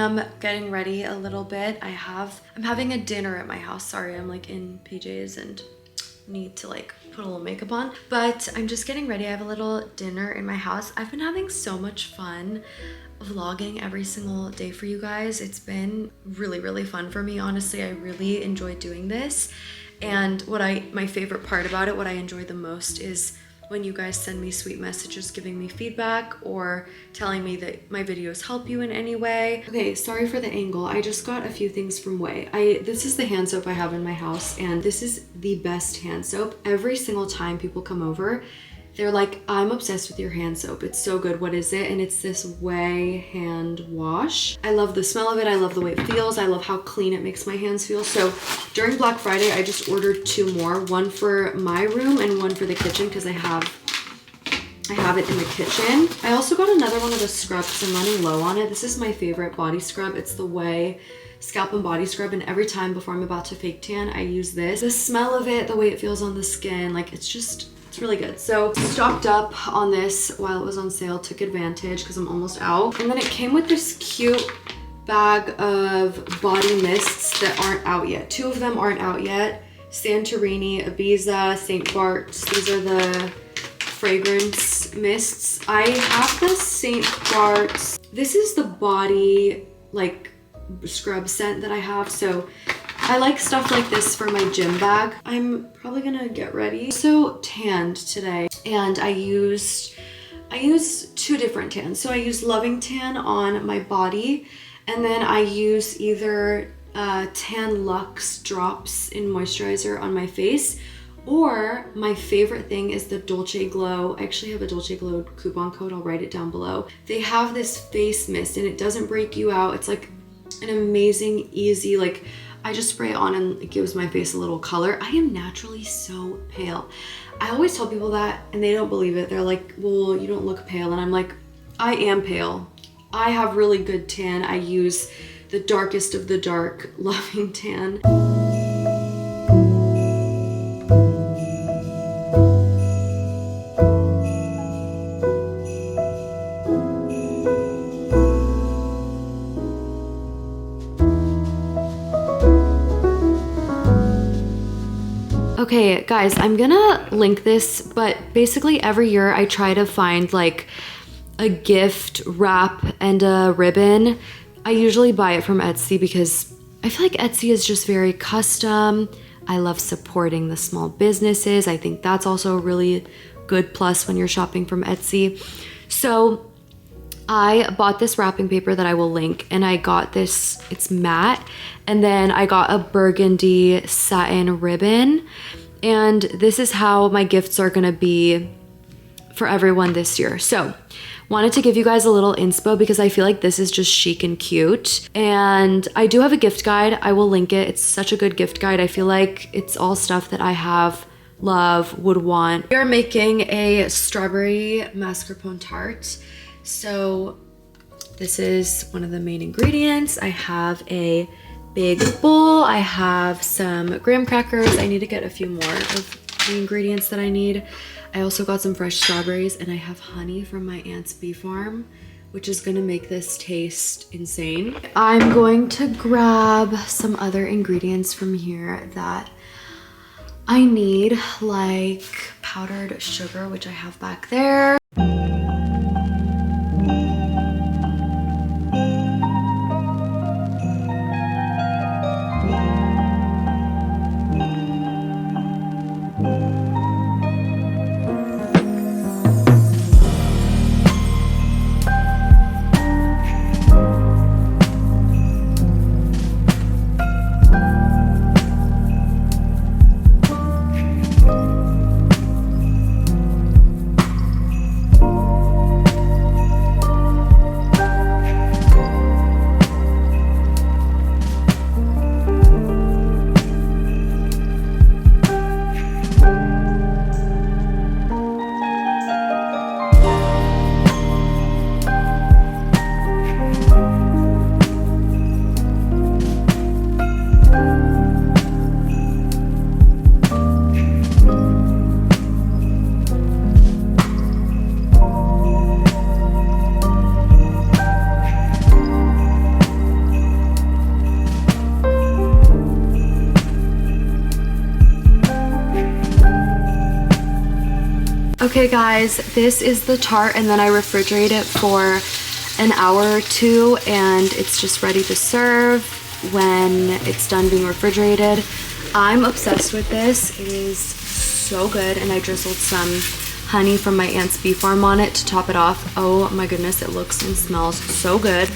am getting ready a little bit. I'm having a dinner at my house. Sorry, I'm like in PJs and need to like put a little makeup on, but I'm just getting ready. I have a little dinner in my house. I've been having so much fun vlogging every single day for you guys. It's been really fun for me. Honestly, I really enjoy doing this. And my favorite part about it, what I enjoy the most, is when you guys send me sweet messages giving me feedback or telling me that my videos help you in any way. Okay, sorry for the angle. I just got a few things from Way. This is the hand soap I have in my house, and this is the best hand soap. Every single time people come over, they're like, I'm obsessed with your hand soap. It's so good. What is it? And it's this Way hand wash. I love the smell of it. I love the way it feels. I love how clean it makes my hands feel. So during Black Friday, I just ordered 2 more, one for my room and one for the kitchen because I have it in the kitchen. I also got another one of the scrubs because I'm running low on it. This is my favorite body scrub. It's the Way Scalp and Body Scrub, and every time before I'm about to fake tan, I use this. The smell of it, the way it feels on the skin, like it's really good. So stocked up on this while it was on sale, took advantage because I'm almost out. And then it came with this cute bag of body mists that aren't out yet. 2 of them aren't out yet. Santorini, Ibiza, St. Bart's. These are the fragrance mists. I have the St. Bart's. This is the body like scrub scent that I have. So I like stuff like this for my gym bag. I'm probably gonna get ready. So tanned today, and I used 2 different tans. So I used Loving Tan on my body, and then I use either Tan Luxe drops in moisturizer on my face, or my favorite thing is the Dolce Glow. I actually have a Dolce Glow coupon code. I'll write it down below. They have this face mist and it doesn't break you out. It's like an amazing, easy, like I just spray it on and it gives my face a little color. I am naturally so pale. I always tell people that and they don't believe it. They're like, well, you don't look pale. And I'm like, I am pale. I have really good tan. I use the darkest of the dark Loving Tan. Okay, guys, I'm gonna link this, but basically every year I try to find like a gift wrap and a ribbon. I usually buy it from Etsy because I feel like Etsy is just very custom. I love supporting the small businesses. I think that's also a really good plus when you're shopping from Etsy. So I bought this wrapping paper that I will link, and I got this, it's matte, and then I got a burgundy satin ribbon, and this is how my gifts are gonna be for everyone this year. So wanted to give you guys a little inspo because I feel like this is just chic and cute. And I do have a gift guide. I will link it. It's such a good gift guide. I feel like it's all stuff that I have, love, would want. We are making a strawberry mascarpone tart. So this is one of the main ingredients. I have a big bowl. I have some graham crackers. I need to get a few more of the ingredients that I need. I also got some fresh strawberries, and I have honey from my aunt's bee farm, which is gonna make this taste insane. I'm going to grab some other ingredients from here that I need, like powdered sugar, which I have back there. Okay guys, this is the tart, and then I refrigerate it for an hour or two, and it's just ready to serve when it's done being refrigerated. I'm obsessed with this. It is so good, and I drizzled some honey from my aunt's bee farm on it to top it off. Oh my goodness, it looks and smells so good.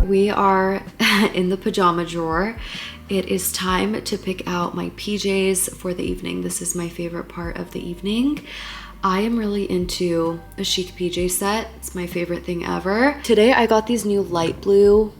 We are in the pajama drawer. It is time to pick out my PJs for the evening. This is my favorite part of the evening. I am really into a chic PJ set. It's my favorite thing ever. Today I got these new light blue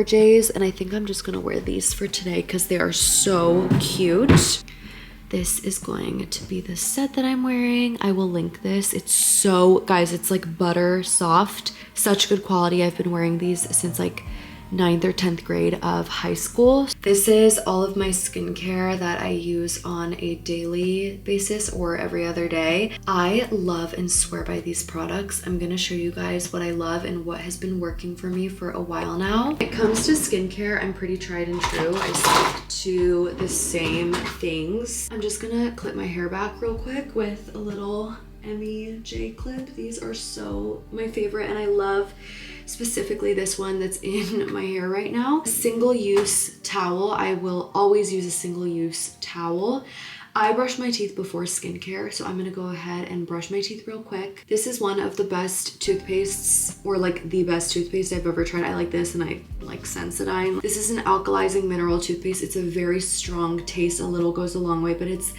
J's, and I think I'm just gonna wear these for today because they are so cute. This is going to be the set that I'm wearing. I will link this. It's so, guys, it's like butter soft. Such good quality. I've been wearing these since like 9th or 10th grade of high school. This is all of my skincare that I use on a daily basis or every other day. I love and swear by these products. I'm gonna show you guys what I love and what has been working for me for a while now. When it comes to skincare, I'm pretty tried and true. I stick to the same things. I'm just gonna clip my hair back real quick with a little J clip. These are so my favorite, and I love specifically this one that's in my hair right now. Single-use towel. I will always use a single-use towel. I brush my teeth before skincare, so I'm gonna go ahead and brush my teeth real quick. This is one of the best toothpastes, or like the best toothpaste I've ever tried. I like this, and I like Sensodyne. This is an alkalizing mineral toothpaste. It's a very strong taste. A little goes a long way, but it's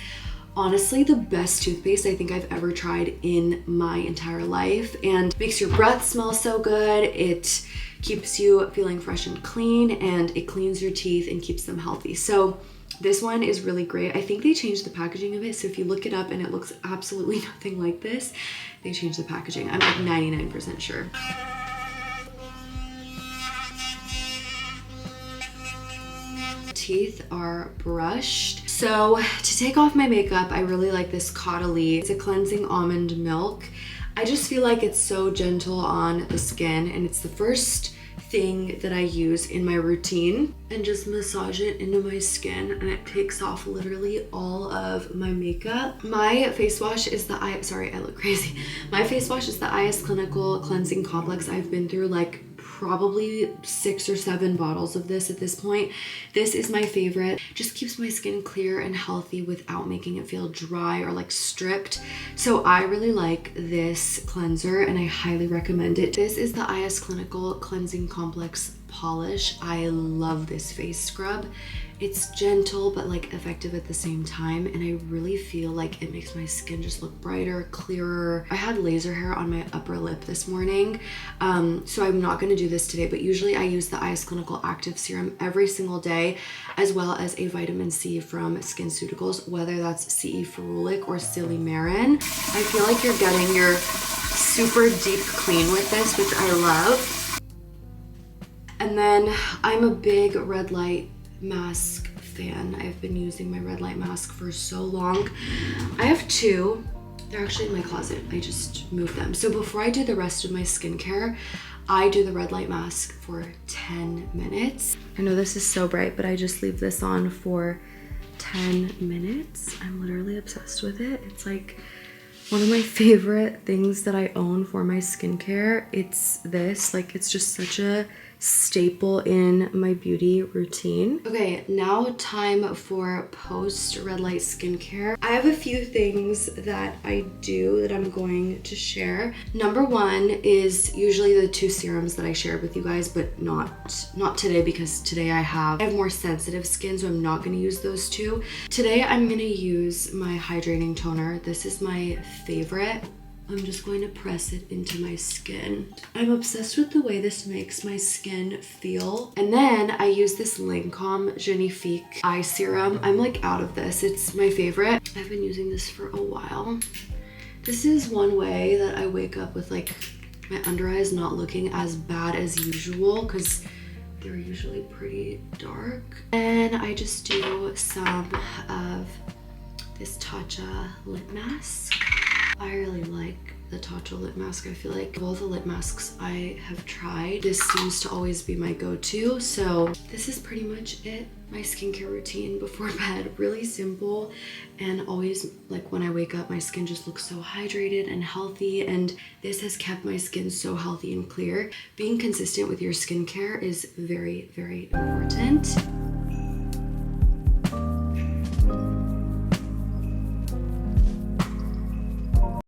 honestly the best toothpaste I think I've ever tried in my entire life, and makes your breath smell so good. It keeps you feeling fresh and clean, and it cleans your teeth and keeps them healthy. So this one is really great. I think they changed the packaging of it, so if you look it up and it looks absolutely nothing like this, they changed the packaging. I'm like 99% sure. Teeth are brushed. So to take off my makeup, I really like this Caudalie. It's a cleansing almond milk. I just feel like it's so gentle on the skin, and it's the first thing that I use in my routine, and just massage it into my skin, and it takes off literally all of my makeup. My face wash is the sorry, I look crazy. My face wash is the IS Clinical Cleansing Complex. I've been through like probably 6 or 7 bottles of this at this point. This is my favorite. Just keeps my skin clear and healthy without making it feel dry or like stripped. So I really like this cleanser, and I highly recommend it. This is the IS Clinical Cleansing Complex Polish. I love this face scrub. It's gentle but like effective at the same time, and I really feel like it makes my skin just look brighter, clearer. I had laser hair on my upper lip this morning, so I'm not going to do this today, but usually I use the IS Clinical Active Serum every single day, as well as a vitamin C from SkinCeuticals, whether that's CE Ferulic or Silymarin. I feel like you're getting your super deep clean with this, which I love. And then I'm a big red light mask fan. I've been using my red light mask for so long. I have 2. They're actually in my closet. I just moved them. So before I do the rest of my skincare, I do the red light mask for 10 minutes. I know this is so bright, but I just leave this on for 10 minutes. I'm literally obsessed with it. It's like one of my favorite things that I own for my skincare. It's this, like, it's just such a staple in my beauty routine. Okay, now time for post red light skincare. I have a few things that I do that I'm going to share. Number one is usually the 2 serums that I shared with you guys, but not today, because today I have more sensitive skin, so I'm not going to use those 2. Today I'm going to use my hydrating toner. This is my favorite. I'm just going to press it into my skin. I'm obsessed with the way this makes my skin feel. And then I use this Lancome Genifique eye serum. I'm like out of this. It's my favorite. I've been using this for a while. This is one way that I wake up with like my under eyes not looking as bad as usual, because they're usually pretty dark. And I just do some of this Tatcha lip mask. I really like the Tatcha lip mask. I feel like of all the lip masks I have tried, this seems to always be my go-to. So this is pretty much it. My skincare routine before bed, really simple, and always like when I wake up, my skin just looks so hydrated and healthy, and this has kept my skin so healthy and clear. Being consistent with your skincare is very, very important.